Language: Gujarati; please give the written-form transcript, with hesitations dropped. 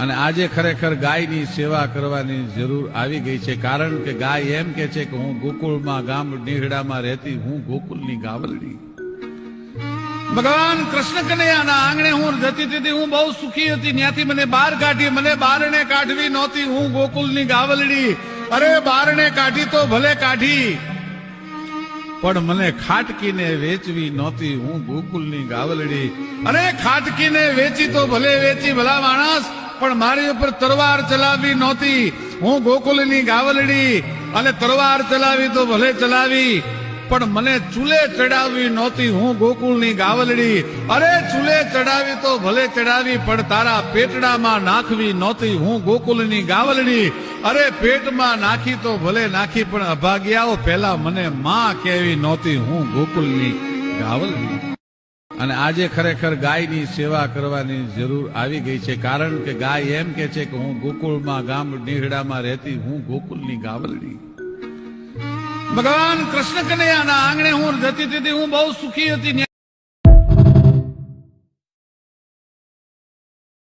અને આજે ખરેખર ગાયની સેવા કરવાની જરૂર આવી ગઈ છે, કારણ કે ગાય એમ કે છે કે હું ગોકુળમાં ગામ નીહડામાં રહેતી, હું ગોકુળની ગાવલડી. ભગવાન કૃષ્ણ કનૈયાના આંગણે હું જતી હતી, હું બહુ સુખી હતી. ત્યાંથી મને બહાર કાઢી, મને બારણે કાઢવી નહોતી, હું ગોકુળની ગાવલડી. અરે બારણે કાઢી તો ભલે કાઢી, પણ મને ખાટકીને વેચવી નહોતી, હું ગોકુળની ગાવલડી. અરે ખાટકીને વેચી તો ભલે વેચી ભલા માણસ, પણ મારી ઉપર તલવાર ચલાવવી નહોતી, હું ગોકુળની ગાવલડી. અને તલવાર ચલાવી તો ભલે ચલાવી, પણ મને ચૂલે ચડાવવી નહોતી, હું ગોકુળની ગાવલડી. અરે ચૂલે ચડાવી તો ભલે ચડાવી, પણ તારા પેટડામાં નાખવી નહોતી, હું ગોકુળની ગાવલડી. અરે પેટમાં નાખી તો ભલે નાખી, પણ અભાગ્યાઓ પહેલા મને માં કહેવી નહોતી, હું ગોકુળની ગાવલડી. અને આજે ખરેખર ગાયની સેવા કરવાની જરૂર આવી ગઈ છે, કારણ કે ગાય એમ કે છે કે હું ગોકુળમાં ગામ નીહડામાં રહેતી, હું ગોકુળની ગાવલડી. ભગવાન કૃષ્ણ કનૈયાના આંગણે હું જતી હતી, હું બહુ સુખી હતી.